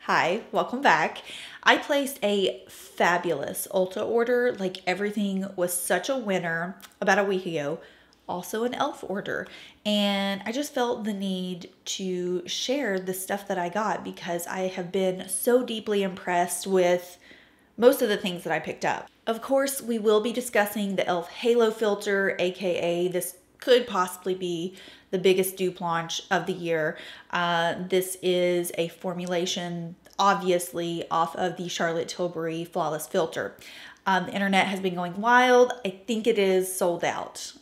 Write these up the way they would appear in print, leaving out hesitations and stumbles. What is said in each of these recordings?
Hi, welcome back. I placed a fabulous Ulta order. Like everything was such a winner about a week ago. Also an e.l.f. order. And I just felt the need to share the stuff that I got because I have been so deeply impressed with most of the things that I picked up. Of course, we will be discussing the e.l.f. Halo Filter, aka this could possibly be the biggest dupe launch of the year. This is a formulation, obviously, off of the Charlotte Tilbury Flawless Filter. The internet has been going wild. I think it is sold out.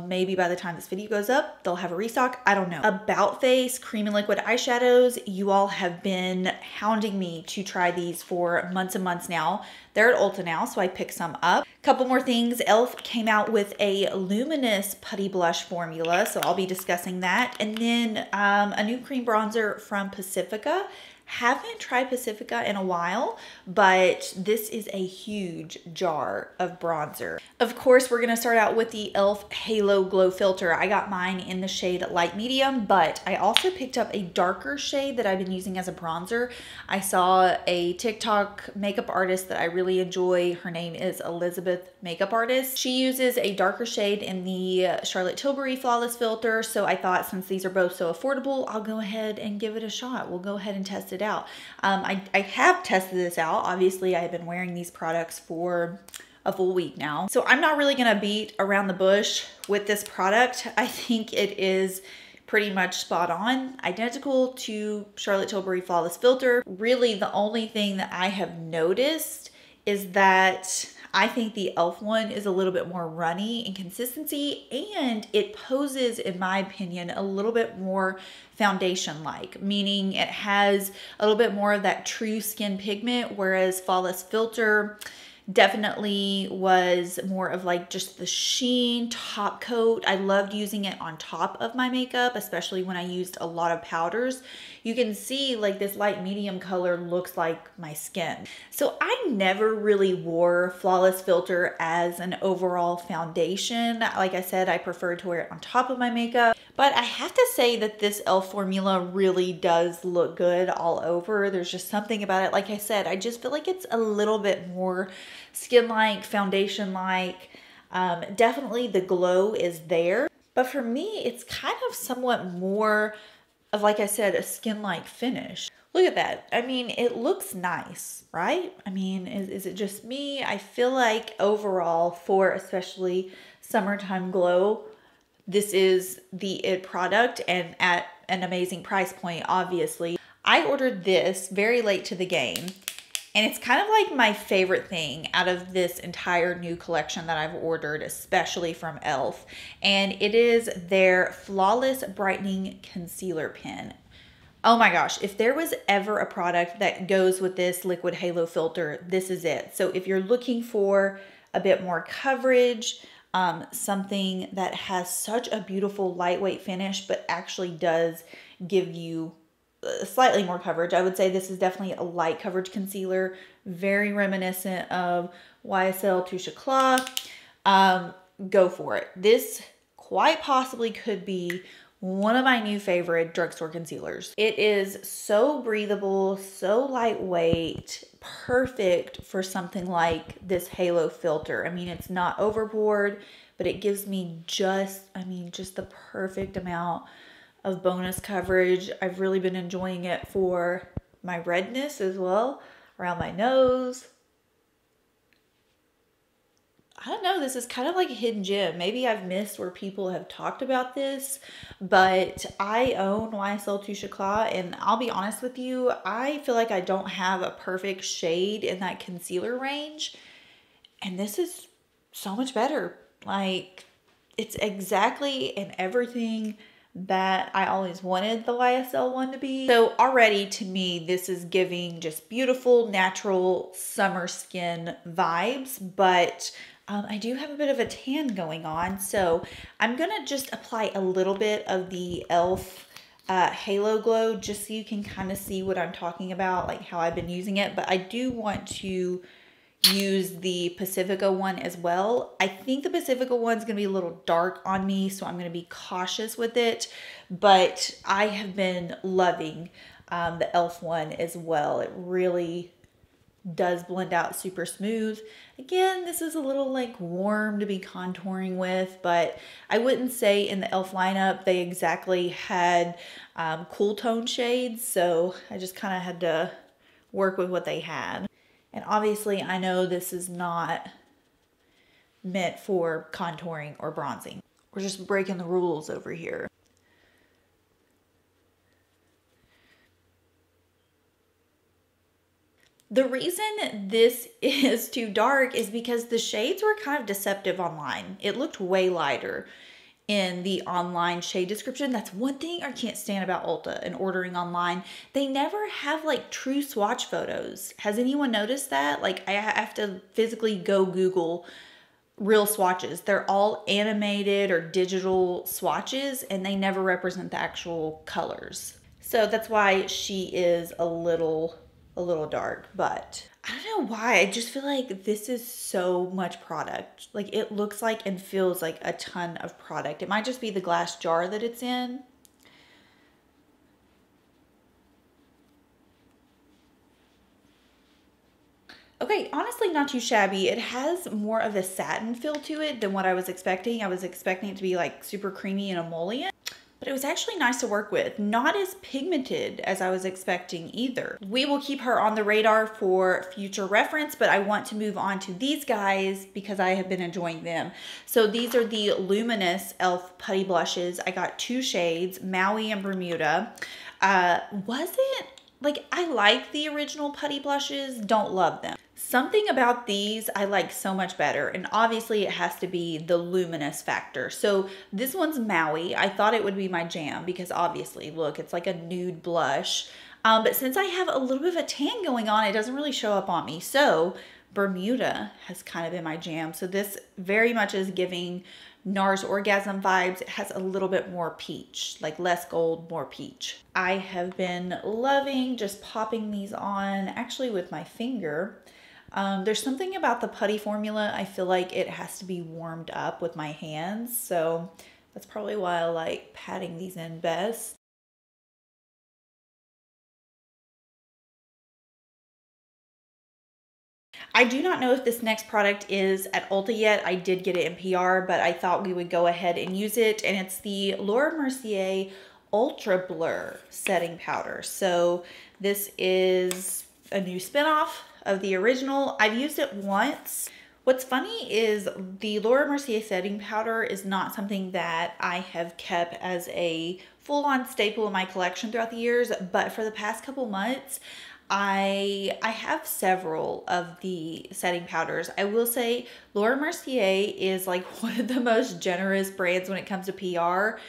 Maybe by the time this video goes up, they'll have a restock. I don't know. About Face Cream and Liquid eyeshadows. You all have been hounding me to try these for months and months now. They're at Ulta now, so I picked some up. Couple more things. e.l.f. came out with a Luminous Putty Blush formula, so I'll be discussing that. And then a new cream bronzer from Pacifica. Haven't tried Pacifica in a while, but this is a huge jar of bronzer. Of course, we're going to start out with the e.l.f. Halo Glow Filter. I got mine in the shade light medium, but I also picked up a darker shade that I've been using as a bronzer. I saw a TikTok makeup artist that I really enjoy. Her name is Elizabeth Makeup Artist. She uses a darker shade in the Charlotte Tilbury Flawless Filter, so I thought since these are both so affordable, I'll go ahead and give it a shot. We'll go ahead and test it out. I have tested this out. Obviously, I have been wearing these products for a full week now. So I'm not really gonna beat around the bush with this product. I think it is pretty much spot on, identical to Charlotte Tilbury Flawless Filter. Really, the only thing that I have noticed is that I think the e.l.f. one is a little bit more runny in consistency, and it poses, in my opinion, a little bit more foundation-like, meaning it has a little bit more of that true skin pigment, whereas Flawless Filter definitely was more of like just the sheen top coat. I loved using it on top of my makeup, especially when I used a lot of powders. You can see like this light medium color looks like my skin. So I never really wore Flawless Filter as an overall foundation. Like I said, I prefer to wear it on top of my makeup. But I have to say that this e.l.f. formula really does look good all over. There's just something about it. Like I said, I just feel like it's a little bit more skin-like, foundation-like. Definitely the glow is there. But for me, it's kind of somewhat more of, like I said, a skin-like finish. Look at that. I mean, it looks nice, right? I mean, is it just me? I feel like overall for especially summertime glow, this is the it product and at an amazing price point, obviously. I ordered this very late to the game, and it's kind of like my favorite thing out of this entire new collection that I've ordered, especially from e.l.f. And it is their Flawless Brightening Concealer Pen. Oh my gosh, if there was ever a product that goes with this liquid halo filter, this is it. So if you're looking for a bit more coverage, something that has such a beautiful lightweight finish, but actually does give you slightly more coverage. I would say this is definitely a light coverage concealer, very reminiscent of YSL Touche Eclat. Go for it. This quite possibly could be one of my new favorite drugstore concealers. It is so breathable, so lightweight, perfect for something like this halo filter. I mean, it's not overboard, but it gives me just the perfect amount of bonus coverage. I've really been enjoying it for my redness as well, around my nose. I don't know, this is kind of like a hidden gem. Maybe I've missed where people have talked about this, but I own YSL Touche Eclat, and I'll be honest with you, I feel like I don't have a perfect shade in that concealer range, and this is so much better. Like, it's exactly and everything that I always wanted the YSL one to be. So already to me, this is giving just beautiful, natural summer skin vibes, but I do have a bit of a tan going on. So I'm gonna just apply a little bit of the e.l.f. Halo Glow just so you can kind of see what I'm talking about, like how I've been using it. But I do want to use the Pacifica one as well. I think the Pacifica one's gonna be a little dark on me, so I'm gonna be cautious with it, but I have been loving the e.l.f. one as well. It really does blend out super smooth. Again, this is a little like warm to be contouring with, but I wouldn't say in the e.l.f. lineup they exactly had cool tone shades, so I just kind of had to work with what they had. And obviously I know this is not meant for contouring or bronzing. We're just breaking the rules over here. The reason this is too dark is because the shades were kind of deceptive online. It looked way lighter in the online shade description. That's one thing I can't stand about Ulta and ordering online. They never have like true swatch photos. Has anyone noticed that? Like I have to physically go Google real swatches. They're all animated or digital swatches and they never represent the actual colors. So that's why she is a little dark, but I don't know why. I just feel like this is so much product. Like it looks like and feels like a ton of product. It might just be the glass jar that it's in. Okay, honestly not too shabby. It has more of a satin feel to it than what I was expecting. I was expecting it to be like super creamy and emollient. But it was actually nice to work with. Not as pigmented as I was expecting either. We will keep her on the radar for future reference, but I want to move on to these guys because I have been enjoying them. So these are the Luminous e.l.f. Putty Blushes. I got 2 shades, Maui and Bermuda. Wasn't, like, I like the original Putty Blushes, don't love them. Something about these I like so much better, and obviously it has to be the luminous factor. So this one's Maui. I thought it would be my jam because obviously, look, it's like a nude blush. But since I have a little bit of a tan going on, it doesn't really show up on me. So Bermuda has kind of been my jam. So this very much is giving NARS Orgasm vibes. It has a little bit more peach, like less gold, more peach. I have been loving just popping these on actually with my finger. There's something about the putty formula. I feel like it has to be warmed up with my hands. So that's probably why I like patting these in best. I do not know if this next product is at Ulta yet. I did get it in PR, but I thought we would go ahead and use it. And it's the Laura Mercier Ultra Blur Setting Powder. So this is a new spinoff of the original. I've used it once. What's funny is the Laura Mercier setting powder is not something that I have kept as a full-on staple in my collection throughout the years, but for the past couple months, I have several of the setting powders. I will say Laura Mercier is like one of the most generous brands when it comes to PR.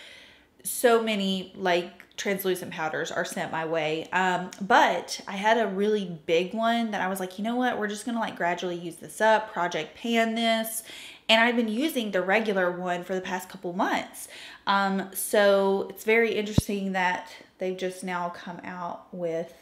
So many like translucent powders are sent my way. But I had a really big one that I was like, you know what? We're just gonna like gradually use this up, project pan this. And I've been using the regular one for the past couple months. So it's very interesting that they've just now come out with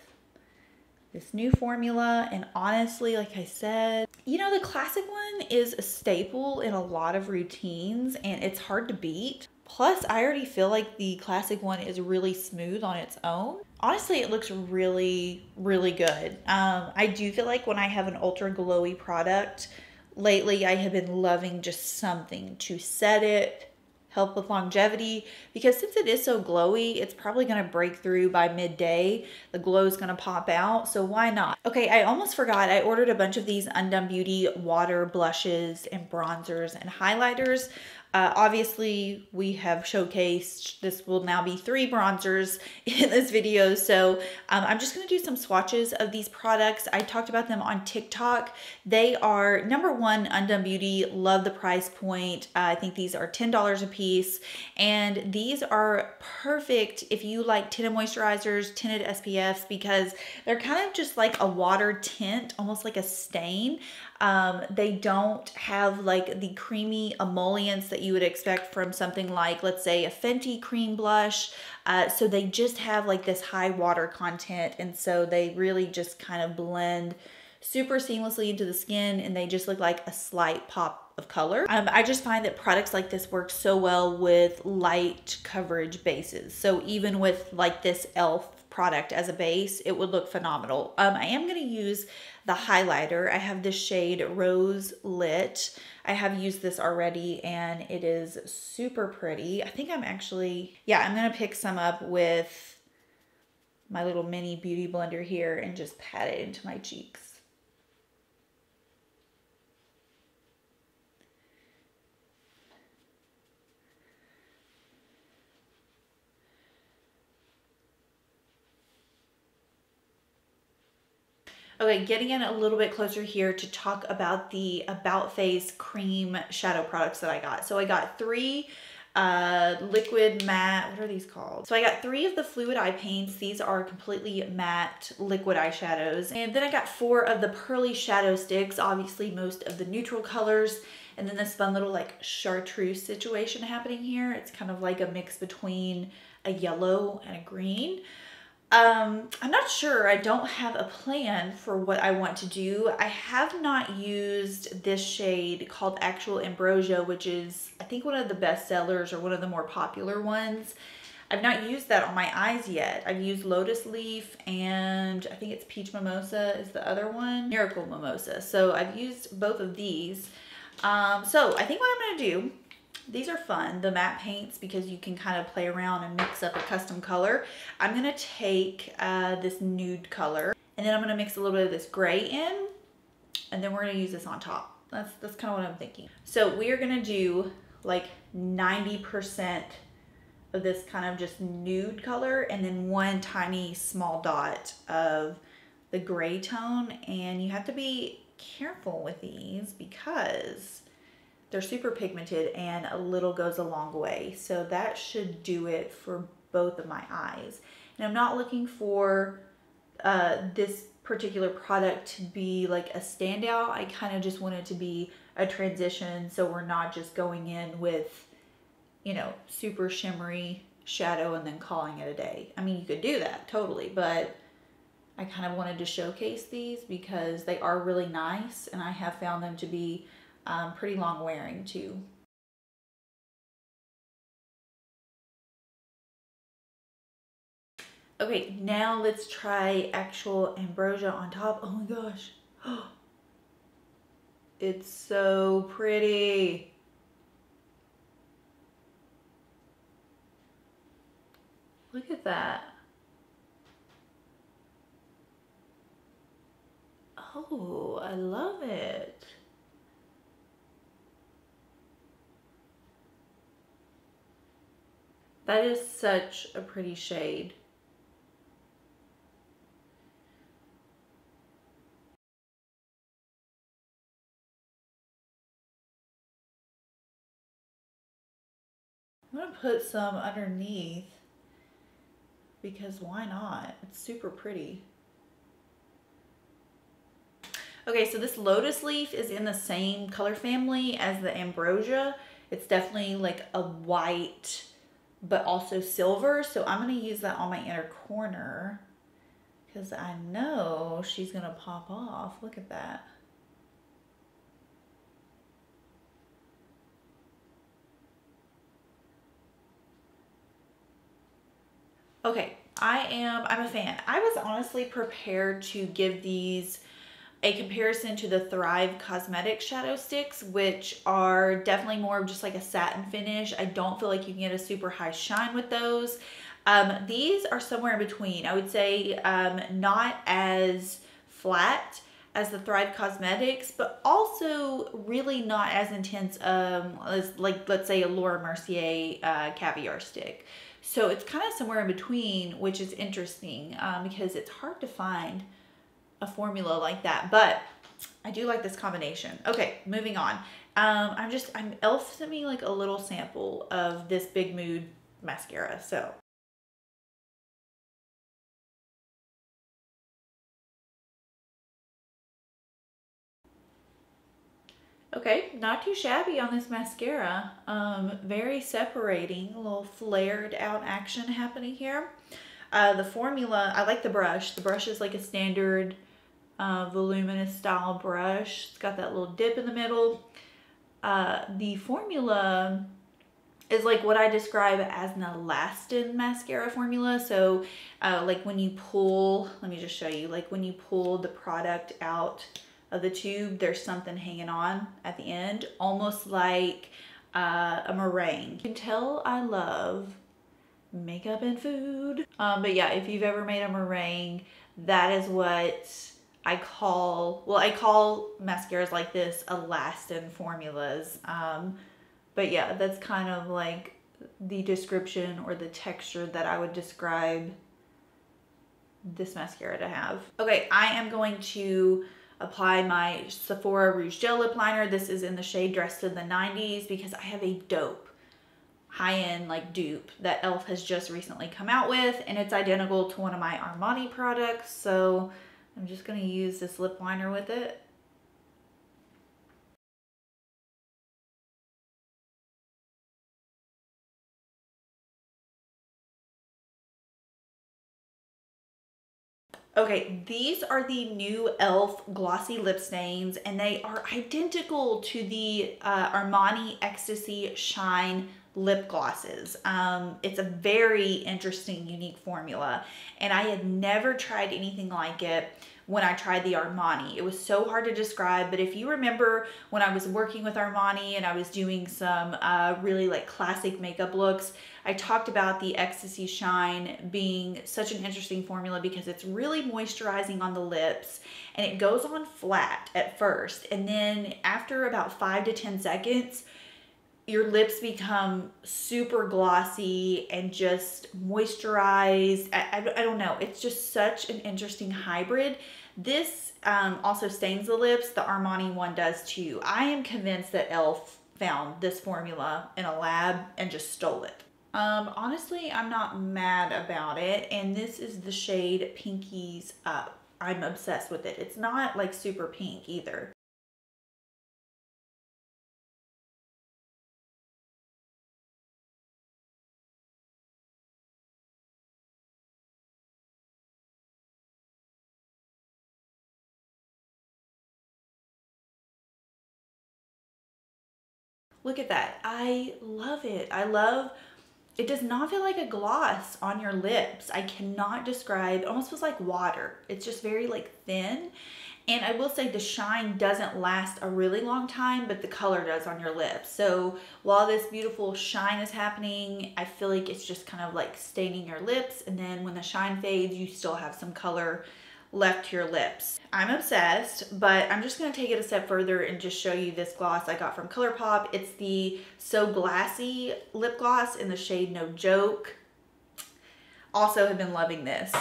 this new formula. And honestly, like I said, you know, the classic one is a staple in a lot of routines and it's hard to beat. Plus, I already feel like the classic one is really smooth on its own. Honestly, it looks really, really good. I do feel like when I have an ultra glowy product, lately I have been loving just something to set it, help with longevity, because since it is so glowy, it's probably gonna break through by midday. The glow is gonna pop out, so why not? Okay, I almost forgot. I ordered a bunch of these Undone Beauty water blushes and bronzers and highlighters. Obviously, we have showcased, this will now be 3 bronzers in this video. So I'm just going to do some swatches of these products. I talked about them on TikTok. They are, number one, Undone Beauty. Love the price point. I think these are $10 a piece. And these are perfect if you like tinted moisturizers, tinted SPFs, because they're kind of just like a water tint, almost like a stain. They don't have like the creamy emollients that you would expect from something like, let's say, a Fenty cream blush. So they just have like this high water content, and so they really just kind of blend super seamlessly into the skin, and they just look like a slight pop of color. I just find that products like this work so well with light coverage bases. So even with like this e.l.f. product as a base, it would look phenomenal. I am going to use the highlighter. I have this shade Roselit. I have used this already and it is super pretty. I think I'm actually, yeah, I'm going to pick some up with my little mini beauty blender here and just pat it into my cheeks. Okay, getting in a little bit closer here to talk about the About Face cream shadow products that I got. So I got 3 liquid matte, what are these called? So I got 3 of the fluid eye paints. These are completely matte liquid eyeshadows. And then I got 4 of the Pearly shadow sticks, obviously most of the neutral colors. And then this fun little like chartreuse situation happening here. It's kind of like a mix between a yellow and a green. I'm not sure. I don't have a plan for what I want to do. I have not used this shade called Actual Ambrosia, which is, I think, one of the best sellers or one of the more popular ones. I've not used that on my eyes yet. I've used Lotus Leaf and I think it's Peach Mimosa is the other one. Miracle Mimosa. So I've used both of these. So I think what I'm going to do, these are fun, the matte paints, because you can kind of play around and mix up a custom color. I'm gonna take this nude color and then I'm gonna mix a little bit of this gray in and then we're gonna use this on top. That's kind of what I'm thinking. So we are gonna do like 90% of this kind of just nude color and then one tiny small dot of the gray tone. And you have to be careful with these because they're super pigmented and a little goes a long way. So that should do it for both of my eyes. And I'm not looking for this particular product to be like a standout. I kind of just want it to be a transition so we're not just going in with, you know, super shimmery shadow and then calling it a day. I mean, you could do that totally, but I kind of wanted to showcase these because they are really nice and I have found them to be pretty long wearing too. Okay, now let's try Actual Ambrosia on top. Oh my gosh. It's so pretty. Look at that. Oh, I love it. That is such a pretty shade. I'm gonna put some underneath because why not? It's super pretty. Okay, so this Lotus Leaf is in the same color family as the Ambrosia. It's definitely like a white but also silver, so I'm going to use that on my inner corner because I know she's going to pop off. Look at that. Okay, I'm a fan. I was honestly prepared to give these a comparison to the Thrive Cosmetics shadow sticks, which are definitely more of just like a satin finish. I don't feel like you can get a super high shine with those. These are somewhere in between. I would say not as flat as the Thrive Cosmetics, but also really not as intense as like, let's say, a Laura Mercier caviar stick. So it's kind of somewhere in between, which is interesting because it's hard to find a formula like that, but I do like this combination. Okay, moving on. Elf sent me like a little sample of this Big Mood mascara, so. Okay, not too shabby on this mascara. Very separating, a little flared out action happening here. The formula, I like the brush. The brush is like a standard voluminous style brush. It's got that little dip in the middle. The formula is like what I describe as an elastin mascara formula. So like when you pull, let me just show you, like when you pull the product out of the tube, there's something hanging on at the end, almost like a meringue. You can tell I love makeup and food. But yeah, if you've ever made a meringue, that is what I call mascaras like this elastin formulas. But yeah, that's kind of like the description or the texture that I would describe this mascara to have. Okay, I am going to apply my Sephora Rouge Gel Lip Liner. This is in the shade Dressed in the 90s because I have a dope high-end like dupe that e.l.f. has just recently come out with, and it's identical to one of my Armani products. So I'm just gonna use this lip liner with it. Okay, these are the new e.l.f. Glossy lip stains, and they are identical to the Armani Ecstasy Shine lip glosses. It's a very interesting, unique formula, and I had never tried anything like it when I tried the Armani. It was so hard to describe, but if you remember when I was working with Armani and I was doing some really like classic makeup looks, I talked about the Ecstasy Shine being such an interesting formula because it's really moisturizing on the lips, and it goes on flat at first, and then after about 5 to 10 seconds, your lips become super glossy and just moisturized. I don't know. It's just such an interesting hybrid. This also stains the lips. The Armani one does too. I am convinced that e.l.f. found this formula in a lab and just stole it. Honestly, I'm not mad about it. And this is the shade Pinkies Up. I'm obsessed with it. It's not like super pink either. Look at that. I love it. I love, it does not feel like a gloss on your lips. I cannot describe, it almost feels like water. It's just very like thin. And I will say the shine doesn't last a really long time, but the color does on your lips. So while this beautiful shine is happening, I feel like it's just kind of like staining your lips. And then when the shine fades, you still have some color left to your lips. I'm obsessed, but I'm just gonna take it a step further and just show you this gloss I got from ColourPop. It's the So Glassy lip gloss in the shade No Joke. Also have been loving this.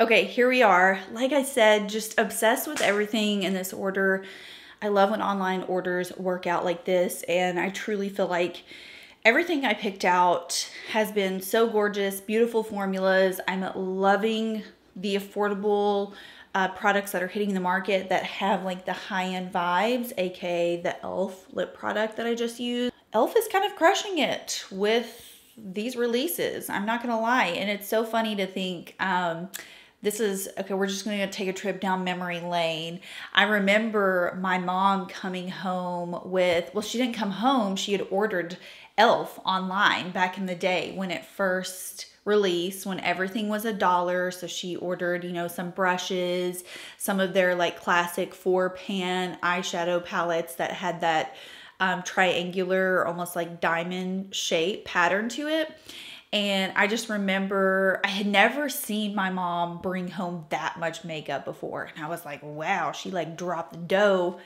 Okay, here we are. Like I said, just obsessed with everything in this order. I love when online orders work out like this, and I truly feel like everything I picked out has been so gorgeous, beautiful formulas. I'm loving the affordable products that are hitting the market that have like the high-end vibes, aka the e.l.f. lip product that I just used. e.l.f. is kind of crushing it with these releases, I'm not gonna lie. And it's so funny to think, this is, okay, we're just going to take a trip down memory lane. I remember my mom coming home with, well, she didn't come home. She had ordered e.l.f. online back in the day when it first released, when everything was $1. So she ordered, you know, some brushes, some of their like classic 4-pan eyeshadow palettes that had that triangular, almost like diamond shape pattern to it. And I just remember I had never seen my mom bring home that much makeup before. And I was like, wow, she like dropped the dough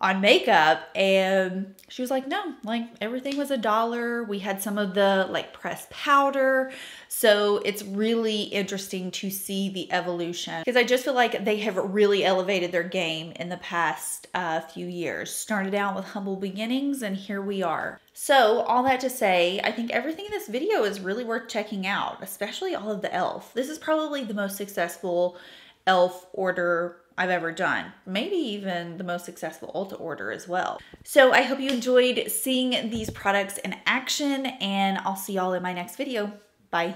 on makeup. And she was like, no, like everything was $1. We had some of the like pressed powder. So it's really interesting to see the evolution, because I just feel like they have really elevated their game in the past few years. Started out with humble beginnings, and here we are. So all that to say, I think everything in this video is really worth checking out, especially all of the e.l.f. This is probably the most successful e.l.f. order I've ever done. Maybe even the most successful Ulta order as well. So I hope you enjoyed seeing these products in action, and I'll see y'all in my next video. Bye.